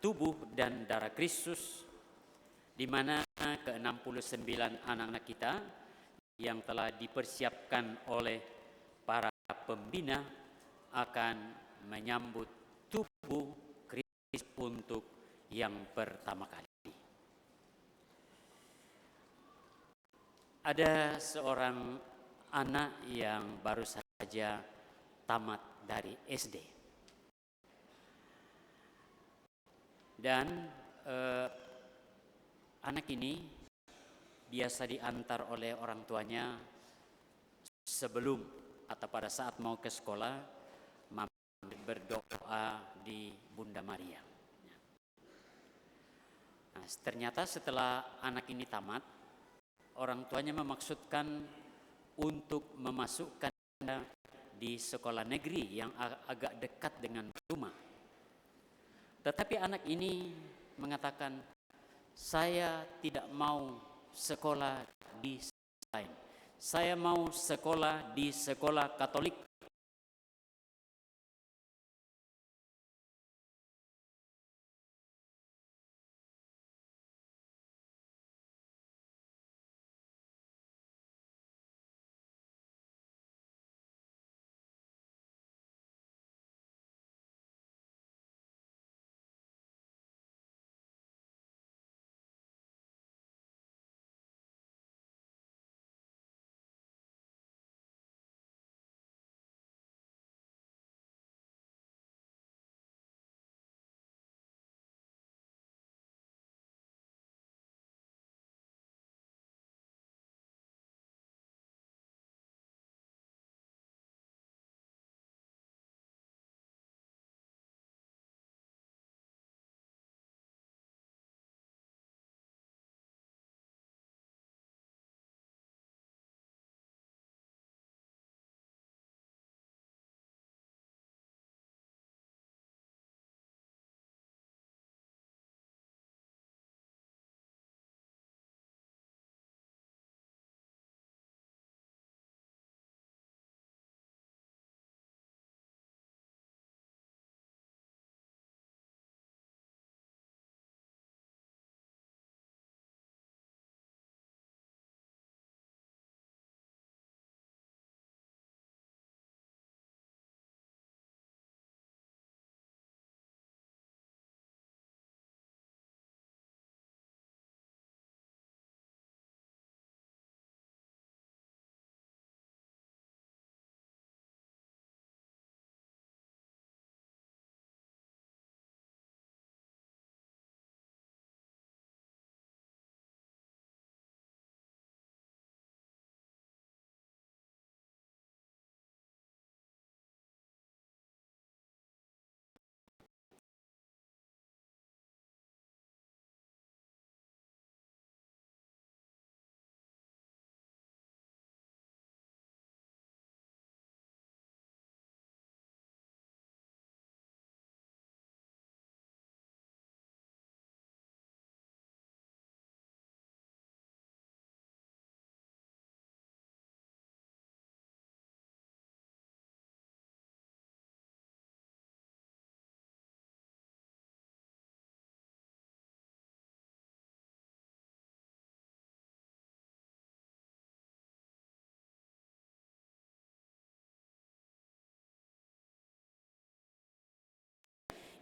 tubuh dan darah Kristus, di mana ke-69 anak-anak kita yang telah dipersiapkan oleh para pembina akan menyambut tubuh Kristus untuk yang pertama kali. Ada seorang anak yang baru saja tamat dari SD. Dan anak ini biasa diantar oleh orang tuanya sebelum atau pada saat mau ke sekolah, berdoa di Bunda Maria. Nah, ternyata setelah anak ini tamat, orang tuanya memaksudkan untuk memasukkan di sekolah negeri yang agak dekat dengan rumah. Tetapi anak ini mengatakan, saya tidak mau sekolah di sekolah lain. Saya mau sekolah di sekolah Katolik.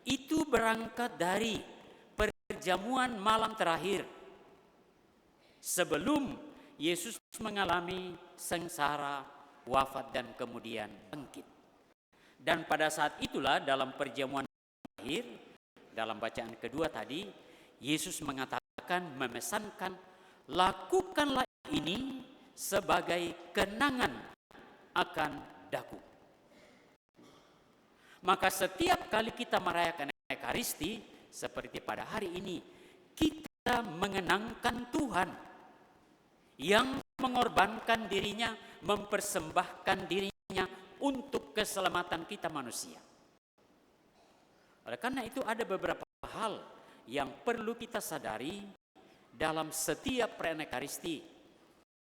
Itu berangkat dari perjamuan malam terakhir sebelum Yesus mengalami sengsara, wafat, dan kemudian bangkit. Dan pada saat itulah dalam perjamuan terakhir, dalam bacaan kedua tadi, Yesus mengatakan, memesankan, lakukanlah ini sebagai kenangan akan daku. Maka setiap kali kita merayakan Ekaristi, seperti pada hari ini, kita mengenangkan Tuhan yang mengorbankan dirinya, mempersembahkan dirinya untuk keselamatan kita manusia. Oleh karena itu ada beberapa hal yang perlu kita sadari dalam setiap perayaan Ekaristi,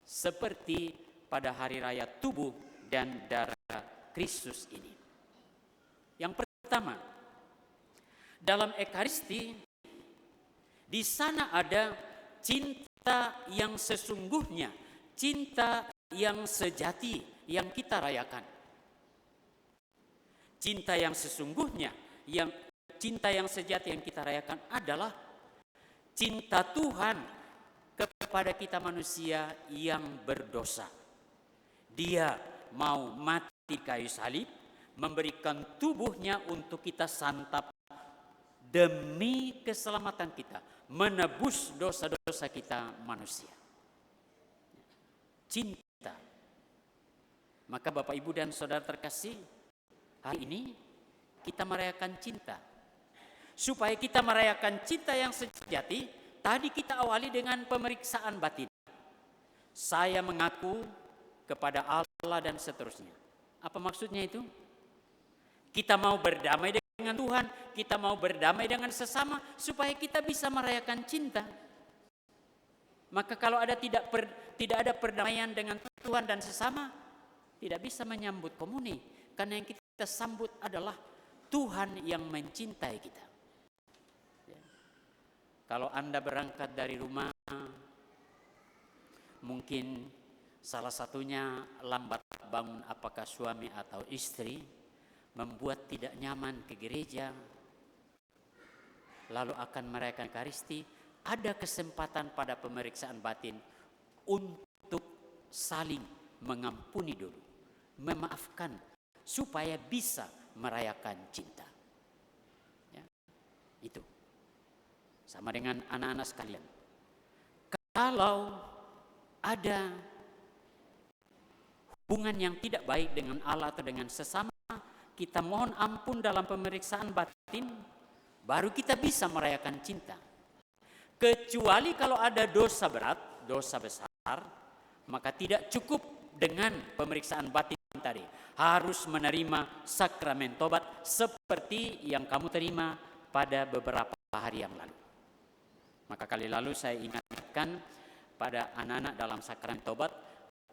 seperti pada hari raya tubuh dan darah Kristus ini. Yang pertama, dalam Ekaristi, di sana ada cinta yang sesungguhnya, cinta yang sejati yang kita rayakan. Cinta yang sesungguhnya, cinta yang sejati yang kita rayakan adalah cinta Tuhan kepada kita manusia yang berdosa. Dia mau mati di kayu salib, memberikan tubuhnya untuk kita santap demi keselamatan kita, menebus dosa-dosa kita manusia. Cinta. Maka Bapak, Ibu, dan Saudara terkasih, hari ini kita merayakan cinta. Supaya kita merayakan cinta yang sejati, tadi kita awali dengan pemeriksaan batin. Saya mengaku kepada Allah dan seterusnya. Apa maksudnya itu? Kita mau berdamai dengan Tuhan, kita mau berdamai dengan sesama supaya kita bisa merayakan cinta. Maka kalau tidak ada perdamaian dengan Tuhan dan sesama, tidak bisa menyambut komuni. Karena yang kita sambut adalah Tuhan yang mencintai kita. Kalau Anda berangkat dari rumah, mungkin salah satunya lambat bangun, apakah suami atau istri, membuat tidak nyaman ke gereja, lalu akan merayakan Ekaristi, ada kesempatan pada pemeriksaan batin untuk saling mengampuni dulu, memaafkan, supaya bisa merayakan cinta. Ya, itu sama dengan anak-anak sekalian. Kalau ada hubungan yang tidak baik dengan Allah atau dengan sesama, kita mohon ampun dalam pemeriksaan batin, baru kita bisa merayakan cinta. Kecuali kalau ada dosa berat, dosa besar, maka tidak cukup dengan pemeriksaan batin tadi. Harus menerima sakramen tobat seperti yang kamu terima pada beberapa hari yang lalu. Maka kali lalu saya ingatkan pada anak-anak dalam sakramen tobat,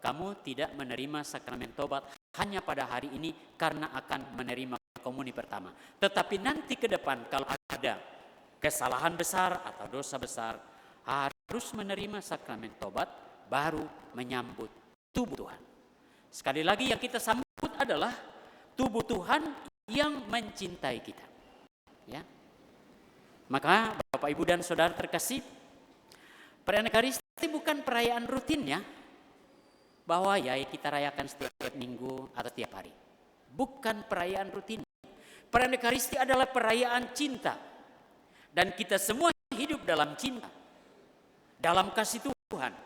kamu tidak menerima sakramen tobat hanya pada hari ini karena akan menerima komuni pertama. Tetapi nanti ke depan kalau ada kesalahan besar atau dosa besar, harus menerima sakramen tobat baru menyambut tubuh Tuhan. Sekali lagi yang kita sambut adalah tubuh Tuhan yang mencintai kita. Ya. Maka Bapak, Ibu, dan Saudara terkasih, perayaan Ekaristi bukan perayaan rutin ya, bahwa ya kita rayakan setiap minggu atau tiap hari. Bukan perayaan rutin. Perayaan Ekaristi adalah perayaan cinta. Dan kita semua hidup dalam cinta, dalam kasih Tuhan.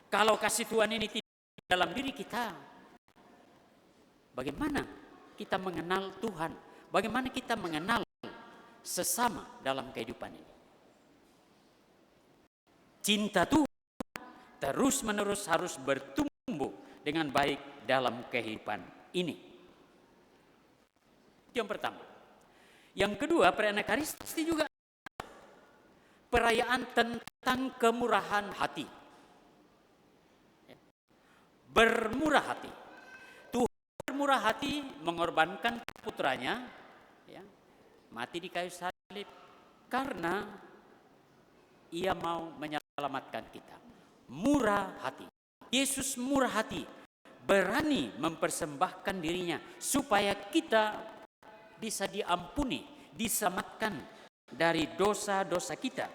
Kalau kasih Tuhan ini tidak dalam diri kita, bagaimana kita mengenal Tuhan? Bagaimana kita mengenal sesama dalam kehidupan ini? Cinta Tuhan terus-menerus harus bertumbuh dengan baik dalam kehidupan ini. Itu yang pertama. Yang kedua, perayaan Ekaristi juga perayaan tentang kemurahan hati. Bermurah hati. Tuhan bermurah hati mengorbankan putranya, ya, mati di kayu salib karena ia mau menyelamatkan kita. Murah hati. Yesus murah hati, berani mempersembahkan dirinya supaya kita bisa diampuni, diselamatkan dari dosa-dosa kita.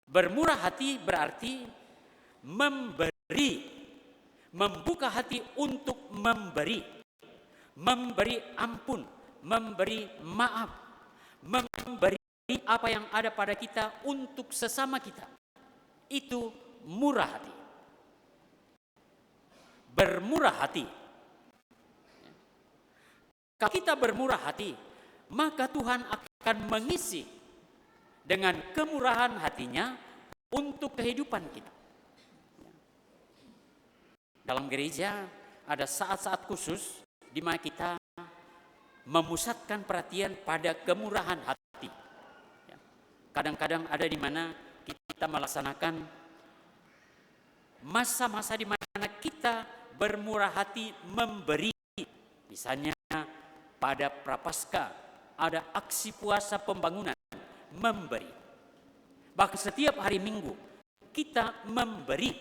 Bermurah hati berarti memberi, membuka hati untuk memberi ampun, memberi maaf, memberi apa yang ada pada kita untuk sesama kita. Itu murah hati. Bermurah hati. Kalau kita bermurah hati, maka Tuhan akan mengisi dengan kemurahan hatinya untuk kehidupan kita. Dalam gereja ada saat-saat khusus di mana kita memusatkan perhatian pada kemurahan hati. Kadang-kadang ada di mana kita melaksanakan masa-masa di mana kita bermurah hati memberi. Misalnya pada Prapaskah, ada aksi puasa pembangunan, memberi. Bahkan setiap hari Minggu kita memberi.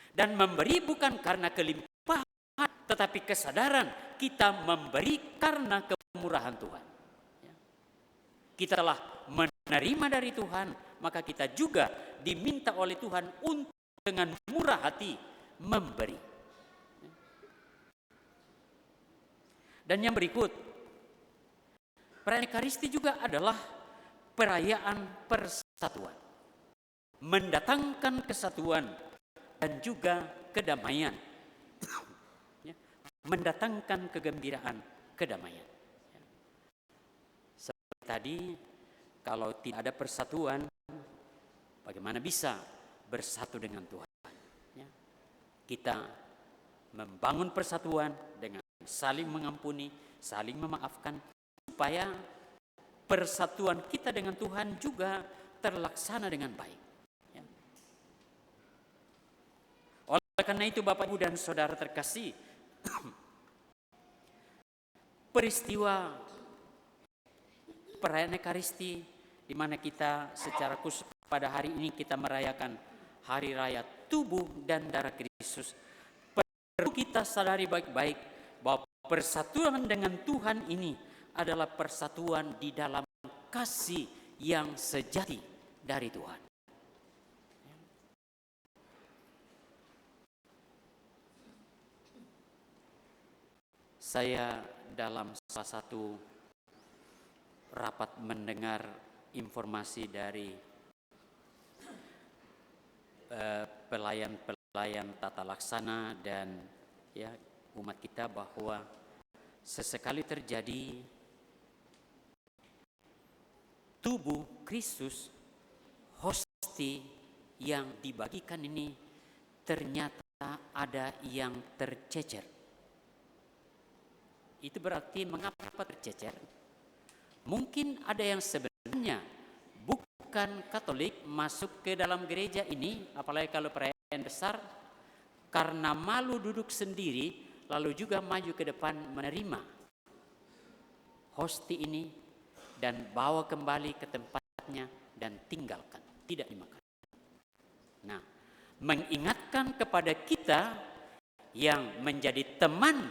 Dan memberi bukan karena kelimpahan, tetapi kesadaran kita memberi karena kemurahan Tuhan. Kita telah menerima dari Tuhan, maka kita juga diminta oleh Tuhan untuk dengan murah hati memberi. Dan yang berikut, perayaan Ekaristi juga adalah perayaan persatuan, mendatangkan kesatuan dan juga kedamaian, mendatangkan kegembiraan, kedamaian. Seperti tadi, kalau tidak ada persatuan, bagaimana bisa bersatu dengan Tuhan? Kita membangun persatuan dengan saling mengampuni, saling memaafkan, supaya persatuan kita dengan Tuhan juga terlaksana dengan baik. Oleh karena itu, Bapak, Ibu, dan Saudara terkasih, peristiwa perayaan Ekaristi di mana kita secara khusus pada hari ini kita merayakan hari raya tubuh dan darah Kristus, perlu kita sadari baik-baik bahwa persatuan dengan Tuhan ini adalah persatuan di dalam kasih yang sejati dari Tuhan. Saya dalam salah satu rapat mendengar informasi dari pelayan tata laksana dan umat kita bahwa sesekali terjadi tubuh Kristus, hosti yang dibagikan ini ternyata ada yang tercecer. Itu berarti mengapa tercecer? Mungkin ada yang sebenarnya bukan Katolik masuk ke dalam gereja ini, apalagi kalau perayaan besar, karena malu duduk sendiri, lalu juga maju ke depan menerima hosti ini dan bawa kembali ke tempatnya dan tinggalkan, tidak dimakan. Nah, mengingatkan kepada kita yang menjadi teman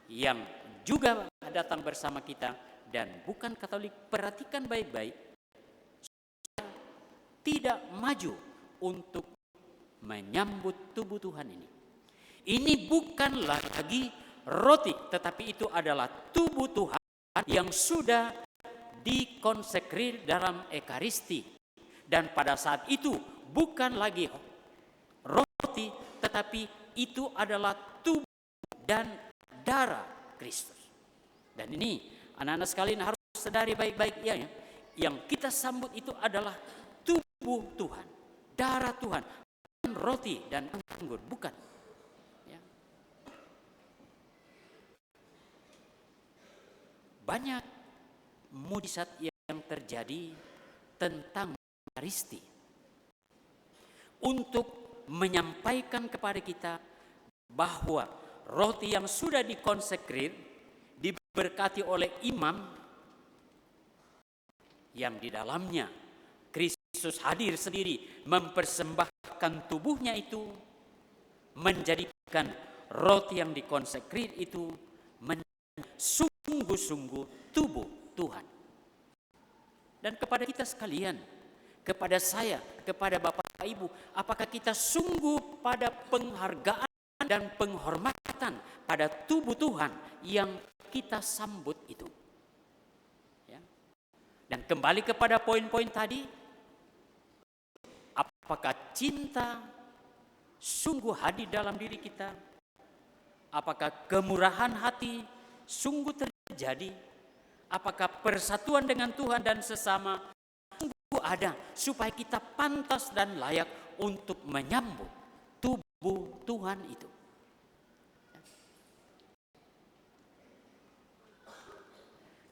yang juga datang bersama kita dan bukan Katolik, perhatikan baik-baik, tidak maju untuk menyambut tubuh Tuhan ini. Ini bukan lagi roti, tetapi itu adalah tubuh Tuhan yang sudah dikonsekrir dalam Ekaristi. Dan pada saat itu bukan lagi roti, tetapi itu adalah tubuh dan darah Kristus. Dan ini anak-anak sekalian harus sadari baik-baik ya. Yang kita sambut itu adalah tubuh Tuhan, darah Tuhan, bukan roti dan anggur, bukan. Ya. Banyak mujizat yang terjadi tentang Ekaristi untuk menyampaikan kepada kita bahwa roti yang sudah dikonsekrir, diberkati oleh imam yang di dalamnya Kristus hadir sendiri mempersembahkan tubuhnya itu, menjadikan roti yang dikonsekrir itu menjadi sungguh-sungguh tubuh Tuhan. Dan kepada kita sekalian, kepada saya, kepada Bapak Ibu, apakah kita sungguh pada penghargaan dan penghormatan pada tubuh Tuhan yang kita sambut itu? Ya. Dan kembali kepada poin-poin tadi, apakah cinta sungguh hadir dalam diri kita? Apakah kemurahan hati sungguh terjadi? Apakah persatuan dengan Tuhan dan sesama sungguh ada supaya kita pantas dan layak untuk menyambut tubuh Tuhan itu?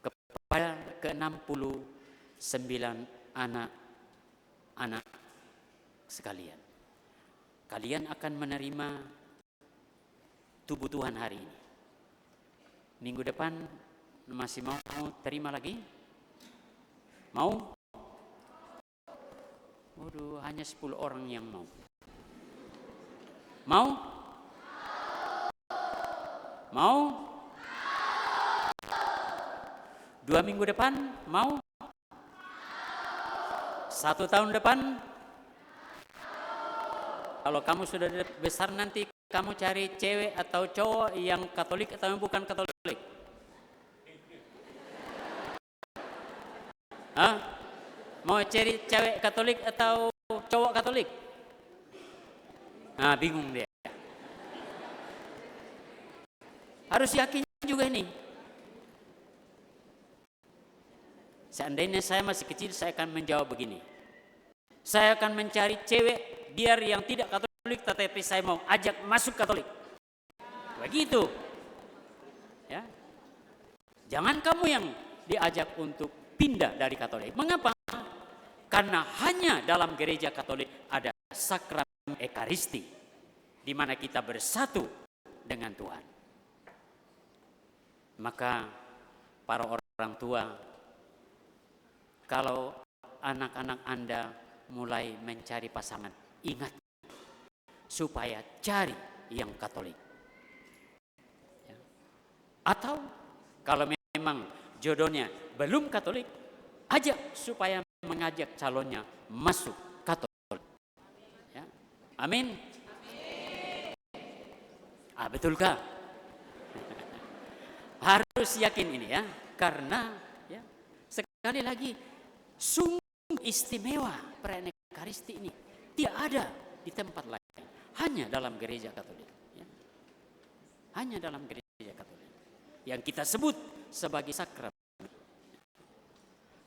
Kepada ke-69 anak-anak sekalian, kalian akan menerima tubuh Tuhan hari ini. Minggu depan Masih mau terima lagi? Mau? Waduh, hanya 10 orang yang mau. Mau? Mau? 2 minggu depan? Mau? 1 tahun depan? Kalau kamu sudah besar nanti, kamu cari cewek atau cowok yang Katolik atau yang bukan Katolik? Hah? Mau cari cewek Katolik atau cowok Katolik? Nah, bingung dia. Harus yakin juga ini. Seandainya saya masih kecil, saya akan menjawab begini. Saya akan mencari cewek biar yang tidak Katolik, tetapi saya mau ajak masuk Katolik. Begitu. Ya. Jangan kamu yang diajak untuk pindah dari Katolik. Mengapa? Karena hanya dalam gereja Katolik ada sakramen Ekaristi, di mana kita bersatu dengan Tuhan. Maka para orang tua, kalau anak-anak Anda mulai mencari pasangan, ingat supaya cari yang Katolik. Ya. Atau kalau memang jodohnya belum Katolik, ajak supaya mengajak calonnya masuk Katolik. Ya. Amin. Betulkah? Harus yakin ini ya, karena ya, sekali lagi sungguh istimewa perayaan Ekaristi ini tidak ada di tempat lain, hanya dalam gereja Katolik. Ya. Hanya dalam gereja Katolik yang kita sebut sebagai sakramen.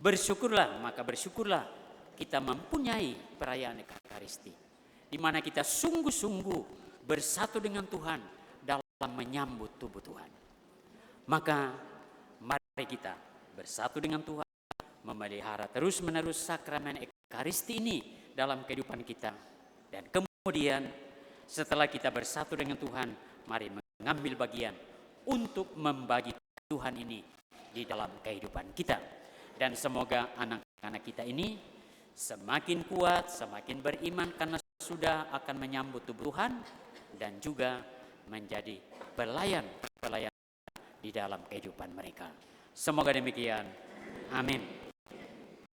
Bersyukurlah, maka bersyukurlah kita mempunyai perayaan Ekaristi, di mana kita sungguh-sungguh bersatu dengan Tuhan dalam menyambut tubuh Tuhan. Maka mari kita bersatu dengan Tuhan, memelihara terus-menerus sakramen Ekaristi ini dalam kehidupan kita. Dan kemudian setelah kita bersatu dengan Tuhan, mari mengambil bagian untuk membagi Tuhan ini di dalam kehidupan kita. Dan semoga anak-anak kita ini semakin kuat, semakin beriman karena sudah akan menyambut tubuh Tuhan dan juga menjadi pelayan di dalam kehidupan mereka. Semoga demikian. Amin.